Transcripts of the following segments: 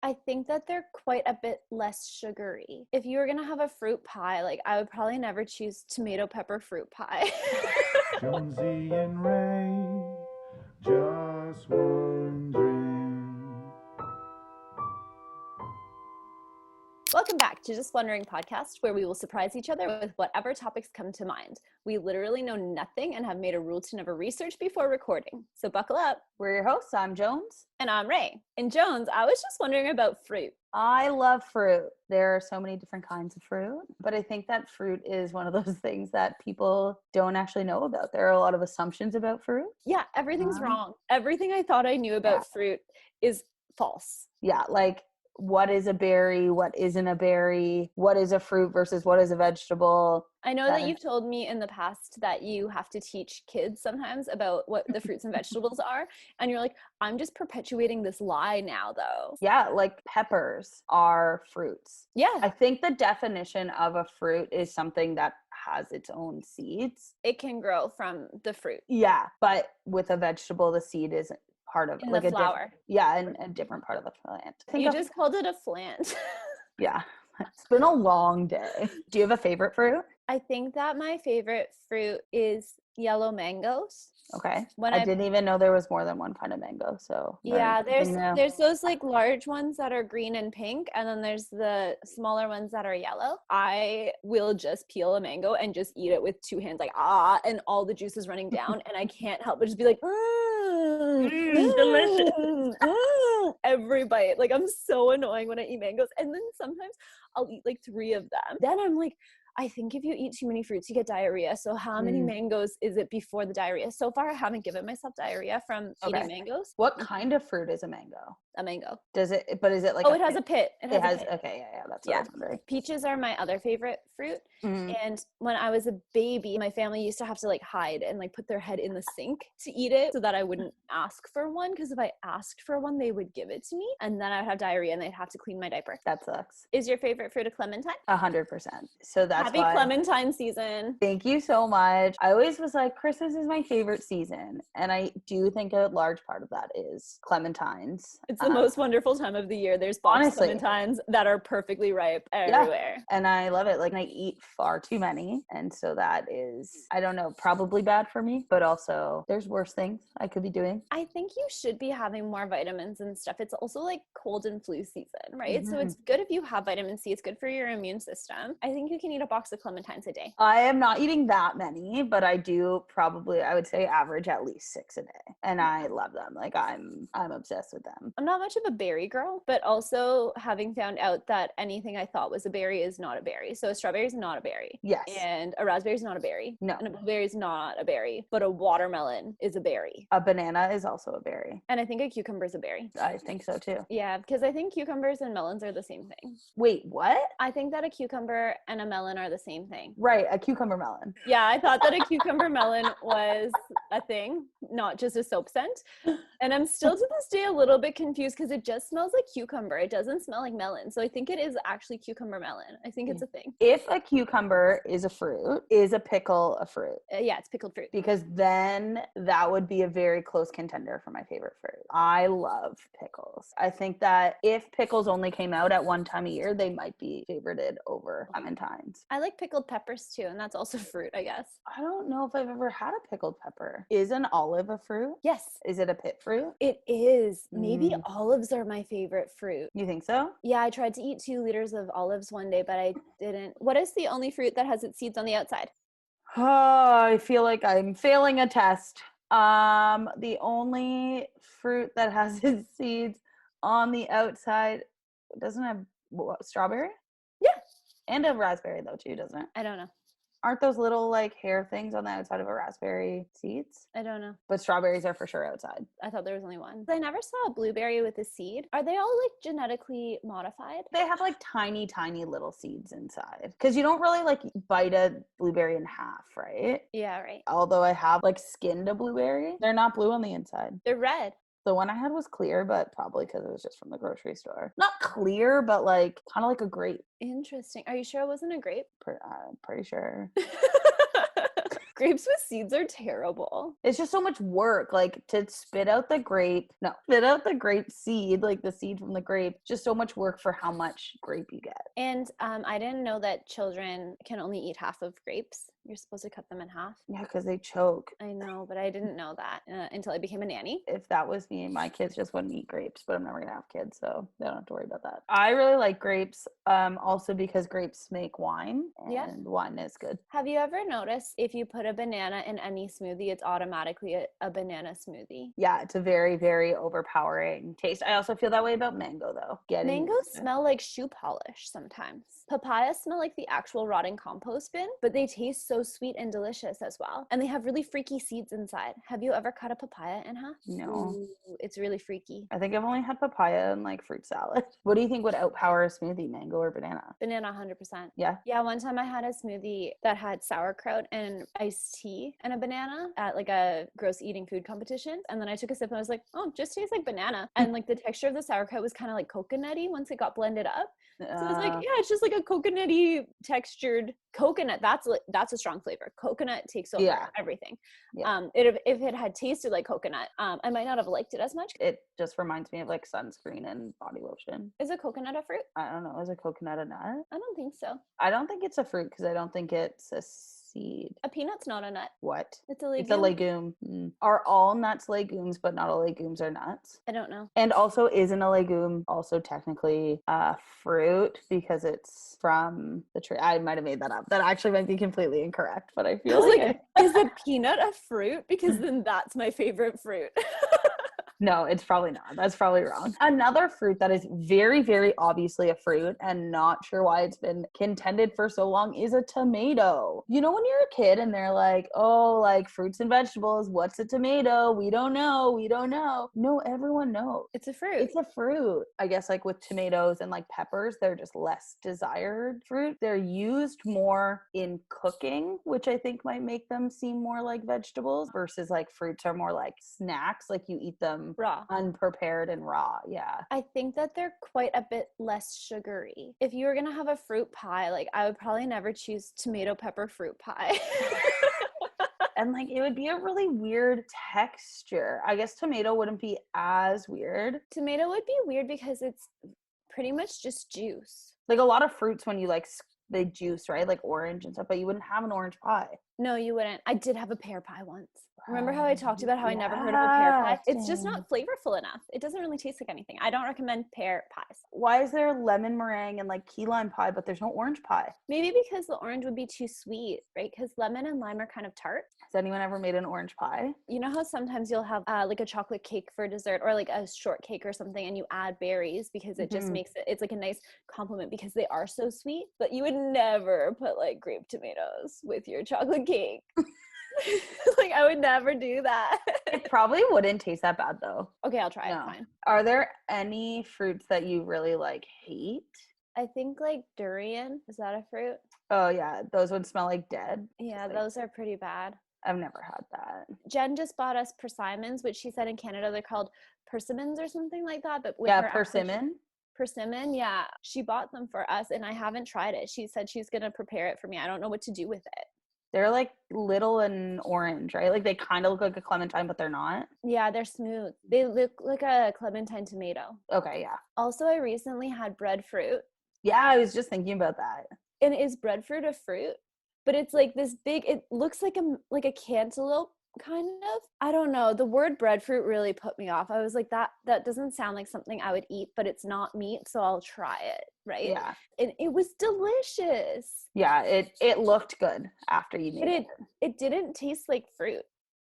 I think that they're quite a bit less sugary. If you were gonna have a fruit pie, like I would probably never choose tomato pepper fruit pie. Jonesy and Ray, just wondering. Welcome back to Just Wondering podcast, where we will surprise each other with whatever topics come to mind. We literally know nothing and have made a rule to never research before recording. So buckle up. We're your hosts. I'm Jones. And I'm Ray. And Jones, I was just wondering about fruit. I love fruit. There are so many different kinds of fruit, but I think that fruit is one of those things that people don't actually know about. There are a lot of assumptions about fruit. Yeah, everything's wrong. Everything I thought I knew about fruit is false. Yeah, like what is a berry, what isn't a berry, what is a fruit versus what is a vegetable. I know that you've told me in the past that you have to teach kids sometimes about what the fruits and vegetables are. And you're like, I'm just perpetuating this lie now, though. Yeah, like peppers are fruits. Yeah. I think the definition of a fruit is something that has its own seeds. It can grow from the fruit. Yeah, but with a vegetable, the seed is part of in like the flower. And a different part of the plant. You just called it a plant. Yeah. It's been a long day. Do you have a favorite fruit? I think that my favorite fruit is yellow mangoes. Okay. I didn't even know there was more than one kind of mango. So yeah, there's those like large ones that are green and pink, and then there's the smaller ones that are yellow. I will just peel a mango and just eat it with two hands, like and all the juice is running down, and I can't help but just be like, delicious. Every bite. Like, I'm so annoying when I eat mangoes, and then sometimes I'll eat like 3 of them. Then I'm like, I think if you eat too many fruits, you get diarrhea. So how many mangoes is it before the diarrhea? So far, I haven't given myself diarrhea from eating mangoes. What kind of fruit is a mango? A mango. Does it, but is it like it has a pit. It has okay, yeah, that's what I was wondering. Peaches are my other favorite fruit. And when I was a baby, my family used to have to like hide and like put their head in the sink to eat it so that I wouldn't ask for one, because if I asked for one, they would give it to me and then I would have diarrhea and they'd have to clean my diaper. That sucks. Is your favorite fruit a clementine? 100%. So that's Happy clementine season. Thank you so much. I always was like, Christmas is my favorite season. And I do think a large part of that is clementines. It's the most wonderful time of the year. There's boxed clementines that are perfectly ripe everywhere. Yeah. And I love it. Like, I eat far too many. And so that is, I don't know, probably bad for me, but also there's worse things I could be doing. I think you should be having more vitamins and stuff. It's also like cold and flu season, right? So it's good if you have vitamin C. It's good for your immune system. I think you can eat a box of clementines a day. I am not eating that many, but I do probably, I would say average at least 6 a day. And I love them. Like, I'm obsessed with them. I'm not much of a berry girl, but also having found out that anything I thought was a berry is not a berry. So a strawberry is not a berry. Yes. And a raspberry is not a berry. No. And a blueberry is not a berry, but a watermelon is a berry. A banana is also a berry. And I think a cucumber is a berry. I think so too. Yeah, because I think cucumbers and melons are the same thing. Wait, what? I think that a cucumber and a melon are the same thing. Right, a cucumber melon. Yeah, I thought that a cucumber melon was a thing, not just a soap scent. And I'm still to this day a little bit confused because it just smells like cucumber. It doesn't smell like melon. So I think it is actually cucumber melon. I think it's a thing. If a cucumber is a fruit, is a pickle a fruit? Yeah, it's pickled fruit. Because then that would be a very close contender for my favorite fruit. I love pickles. I think that if pickles only came out at one time a year, they might be favorited over clementines. I like pickled peppers too, and that's also fruit, I guess. I don't know if I've ever had a pickled pepper. Is an olive a fruit? Yes. Is it a pit fruit? It is. Maybe olives are my favorite fruit. You think so? Yeah, I tried to eat 2 liters of olives one day, but I didn't. What is the only fruit that has its seeds on the outside? Oh, I feel like I'm failing a test. The only fruit that has its seeds on the outside doesn't have strawberry? Yeah. And a raspberry though too, doesn't it? I don't know. Aren't those little like hair things on the outside of a raspberry seeds? I don't know. But strawberries are for sure outside. I thought there was only one. I never saw a blueberry with a seed. Are they all like genetically modified? They have like tiny, tiny little seeds inside. Because you don't really like bite a blueberry in half, right? Yeah, right. Although I have like skinned a blueberry. They're not blue on the inside. They're red. The one I had was clear, but probably because it was just from the grocery store. Not clear, but like kind of like a grape. Interesting. Are you sure it wasn't a grape? Pretty sure. Grapes with seeds are terrible. It's just so much work, like to spit out the grape seed, like the seed from the grape. Just so much work for how much grape you get. And I didn't know that children can only eat half of grapes. You're supposed to cut them in half. Yeah, because they choke. I know, but I didn't know that until I became a nanny. If that was me, my kids just wouldn't eat grapes, but I'm never gonna have kids, so they don't have to worry about that. I really like grapes, also because grapes make wine, and Yeah. wine is good. Have you ever noticed if you put a banana in any smoothie, it's automatically a banana smoothie? Yeah, it's a very, very overpowering taste. I also feel that way about mango, though. Mangoes smell like shoe polish sometimes. Papayas smell like the actual rotting compost bin, but they taste so sweet and delicious as well. And they have really freaky seeds inside. Have you ever cut a papaya in half? No. Ooh, it's really freaky. I think I've only had papaya and like fruit salad. What do you think would outpower a smoothie, mango or banana? Banana 100%. Yeah. Yeah, one time I had a smoothie that had sauerkraut and iced tea and a banana at like a gross eating food competition. And then I took a sip and I was like, oh, it just tastes like banana. And like the texture of the sauerkraut was kind of like coconutty once it got blended up. So I was like, yeah, it's just like a coconutty textured coconut. That's a strong flavor. Coconut takes over everything. Yeah. If it had tasted like coconut, I might not have liked it as much. It just reminds me of like sunscreen and body lotion. Is a coconut a fruit? I don't know. Is a coconut a nut? I don't think so. I don't think it's a fruit because I don't think it's a seed. A peanut's not a nut. What? It's a legume. It's a legume. Are all nuts legumes, but not all legumes are nuts? I don't know. And also, isn't a legume also technically a fruit because it's from the tree? I might have made that up. That actually might be completely incorrect, but I feel like is a peanut a fruit? Because then that's my favorite fruit. No, it's probably not. That's probably wrong. Another fruit that is very, very obviously a fruit and not sure why it's been contended for so long is a tomato. You know, when you're a kid and they're like, oh, like fruits and vegetables, what's a tomato? We don't know. We don't know. No, everyone knows. It's a fruit. It's a fruit. I guess like with tomatoes and like peppers, they're just less desired fruit. They're used more in cooking, which I think might make them seem more like vegetables versus like fruits are more like snacks. Like you eat them raw, unprepared and raw. Yeah, I think that they're quite a bit less sugary. If you were gonna have a fruit pie, like I would probably never choose tomato pepper fruit pie. And like it would be a really weird texture. I guess tomato wouldn't be as weird. Tomato would be weird because it's pretty much just juice. Like a lot of fruits when you like they juice, right? Like orange and stuff, but you wouldn't have an orange pie. No, you wouldn't. I did have a pear pie once. Remember how I talked about how I never heard of a pear pie? It's just not flavorful enough. It doesn't really taste like anything. I don't recommend pear pies. Why is there lemon meringue and like key lime pie, but there's no orange pie? Maybe because the orange would be too sweet, right? Because lemon and lime are kind of tart. Has anyone ever made an orange pie? You know how sometimes you'll have like a chocolate cake for dessert or like a shortcake or something and you add berries because it just makes it's like a nice compliment because they are so sweet, but you would never put like grape tomatoes with your chocolate cake. Like I would never do that. It probably wouldn't taste that bad though. Okay, I'll try it. Fine. Are there any fruits that you really like hate? I think like durian. Is that a fruit? Oh yeah, those would smell like dead. Yeah, like, those are pretty bad. I've never had that. Jen just bought us persimmons, which she said in Canada they're called persimmons or something like that. But with persimmon. Persimmon, yeah. She bought them for us and I haven't tried it. She said she's gonna prepare it for me. I don't know what to do with it. They're like little and orange, right? Like they kind of look like a clementine, but they're not. Yeah, they're smooth. They look like a clementine tomato. Okay, yeah. Also, I recently had breadfruit. Yeah, I was just thinking about that. And is breadfruit a fruit? But it's like this big, it looks like a cantaloupe kind of. I don't know. The word breadfruit really put me off. I was like, that doesn't sound like something I would eat, but it's not meat, so I'll try it, right? Yeah. And it was delicious. Yeah, it looked good after you made it. It didn't taste like fruit.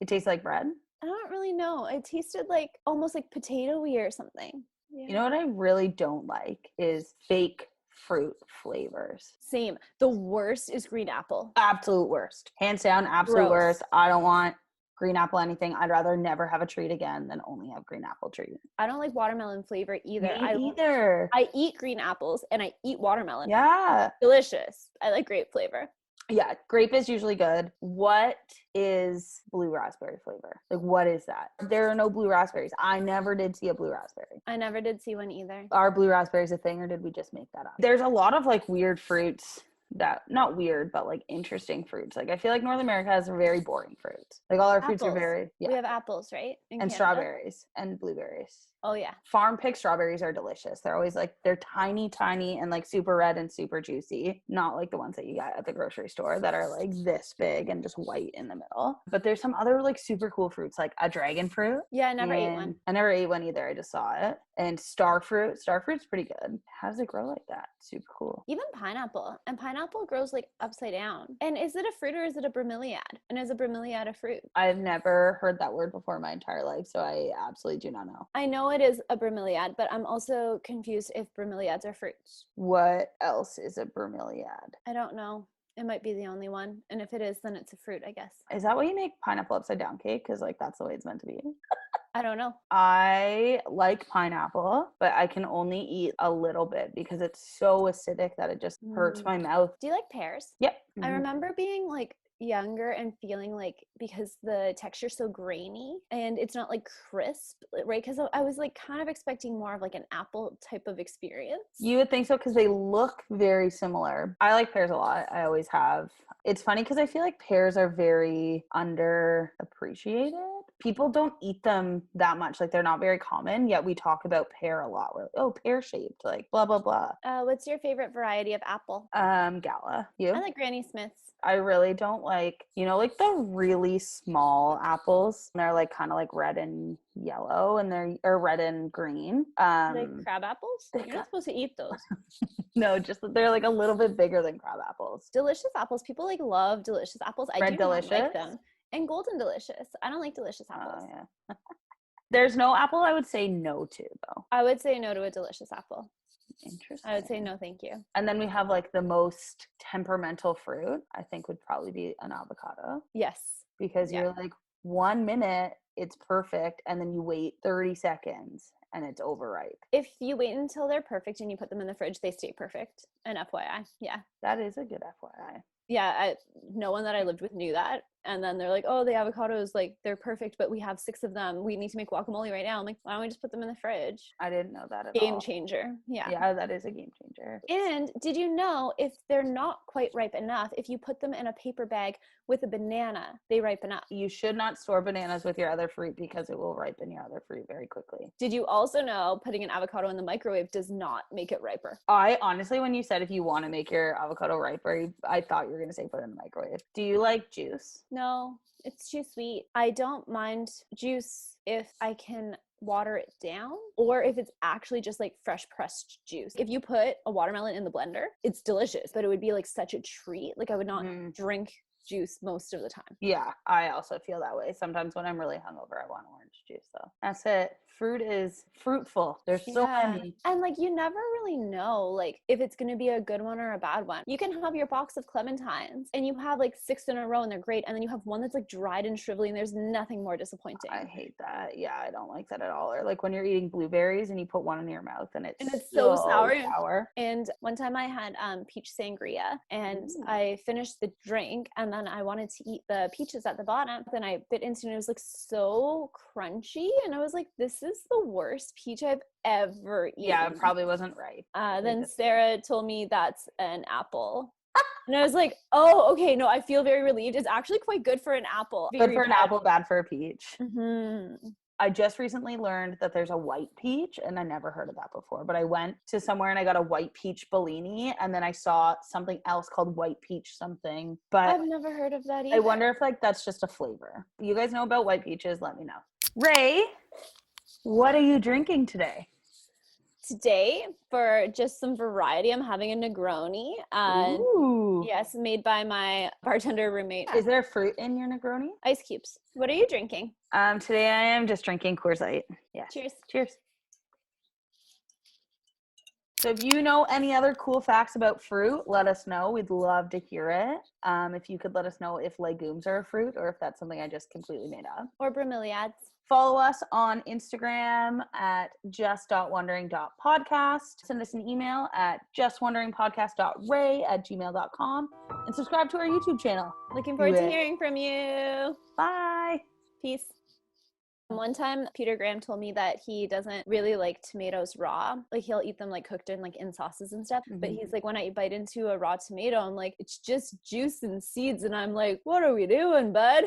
It tastes like bread? I don't really know. It tasted like almost like potato-y or something. Yeah. You know what I really don't like is fake fruit flavors. Same. The worst is green apple. Absolute worst. Hands down, absolute worst. I don't want green apple anything. I'd rather never have a treat again than only have green apple treat. I don't like watermelon flavor either. Me either. I eat green apples and I eat watermelon. Yeah. Delicious. I like grape flavor. Yeah, grape is usually good. What is blue raspberry flavor? Like, what is that? There are no blue raspberries. I never did see a blue raspberry. I never did see one either. Are blue raspberries a thing, or did we just make that up? There's a lot of like weird fruits that, not weird, but like interesting fruits. Like I feel like North America has very boring fruits. Like all our fruits are Apples. very, We have apples, right? In and Canada? strawberries and blueberries. Oh yeah. Farm picked strawberries are delicious. They're always like, they're tiny, tiny and like super red and super juicy. Not like the ones that you get at the grocery store that are like this big and just white in the middle. But there's some other like super cool fruits, like a dragon fruit. Yeah, I never ate one. I never ate one either. I just saw it. And star fruit. Star fruit's pretty good. How does it grow like that? Super cool. Even pineapple. And pineapple grows like upside down. And is it a fruit or is it a bromeliad? And is a bromeliad a fruit? I've never heard that word before in my entire life, so I absolutely do not know. I know it is a bromeliad, but I'm also confused if bromeliads are fruits. What else is a bromeliad? I don't know. It might be the only one. And if it is, then it's a fruit, I guess. Is that why you make pineapple upside down cake? Because like that's the way it's meant to be. I don't know. I like pineapple, but I can only eat a little bit because it's so acidic that it just hurts my mouth. Do you like pears? Yep. I remember being like younger and feeling like, because the texture's so grainy and it's not like crisp, right? Because I was like kind of expecting more of like an apple type of experience. You would think so because they look very similar. I like pears a lot. I always have. It's funny because I feel like pears are very underappreciated. People don't eat them that much. Like they're not very common, yet we talk about pear a lot. We're like, oh, pear shaped, like blah, blah, blah. What's your favorite variety of apple? Gala. You? I like Granny Smith's. I really don't like, like the really small apples. They're like kind of like red and yellow or red and green. Like crab apples? You're not supposed to eat those. No, just that they're like a little bit bigger than crab apples. Delicious apples. People like love delicious apples. I Red do Delicious? not like them. And Golden Delicious. I don't like delicious apples. Oh, yeah. There's no apple I would say no to, though. I would say no to a delicious apple. Interesting. I would say no, thank you. And then we have like the most temperamental fruit, I think would probably be an avocado. Yes. Because Yeah. you're like 1 minute, it's perfect. And then you wait 30 seconds and it's overripe. If you wait until they're perfect and you put them in the fridge, they stay perfect. And FYI. Yeah. That is a good FYI. Yeah. No one that I lived with knew that. And then they're like, oh, the avocados, like, they're perfect, but we have 6 of them. We need to make guacamole right now. I'm like, why don't we just put them in the fridge? I didn't know that at all. Game changer. Yeah. Yeah, that is a game changer. And did you know if they're not quite ripe enough, if you put them in a paper bag with a banana, they ripen up? You should not store bananas with your other fruit because it will ripen your other fruit very quickly. Did you also know putting an avocado in the microwave does not make it riper? I honestly, when you said if you want to make your avocado riper, I thought you were going to say put it in the microwave. Do you like juice? No, it's too sweet. I don't mind juice if I can water it down or if it's actually just like fresh pressed juice. If you put a watermelon in the blender, it's delicious, but it would be like such a treat. Like I would not drink juice most of the time. Yeah, I also feel that way. Sometimes when I'm really hungover, I want orange juice though. That's it. Fruit is fruitful. There's so many. And like you never really know like if it's going to be a good one or a bad one. You can have your box of clementines and you have like 6 in a row and they're great, and then you have one that's like dried and shrivelly and there's nothing more disappointing. I hate that. Yeah, I don't like that at all. Or like when you're eating blueberries and you put one in your mouth and it's so sour. sour. And one time I had peach sangria and I finished the drink and then I wanted to eat the peaches at the bottom. Then I bit into it and it was like so crunchy and I was like, this is the worst peach I've ever eaten. Yeah, it probably wasn't right. Then Sarah told me that's an apple. And I was like, oh, okay, no, I feel very relieved. It's actually quite good for an apple. Good for an apple, bad for a peach. Mm-hmm. I just recently learned that there's a white peach, and I never heard of that before. But I went to somewhere and I got a white peach Bellini, and then I saw something else called white peach something. But I've never heard of that either. I wonder if like that's just a flavor. You guys know about white peaches? Let me know. Ray, what are you drinking today? Today, for just some variety, I'm having a Negroni. Ooh. Yes, made by my bartender roommate. Is there fruit in your Negroni? Ice cubes. What are you drinking? Today I am just drinking Coors Light. Yeah. Cheers. Cheers. So if you know any other cool facts about fruit, let us know. We'd love to hear it. If you could let us know if legumes are a fruit or if that's something I just completely made up. Or bromeliads. Follow us on Instagram at just.wondering.podcast. Send us an email at justwonderingpodcast.ray@gmail.com. And subscribe to our YouTube channel. Looking forward to hearing from you. Bye. Peace. One time, Peter Graham told me that he doesn't really like tomatoes raw. Like he'll eat them like cooked in like in sauces and stuff. But Mhm. he's like, when I bite into a raw tomato, I'm like, it's just juice and seeds. And I'm like, what are we doing, bud?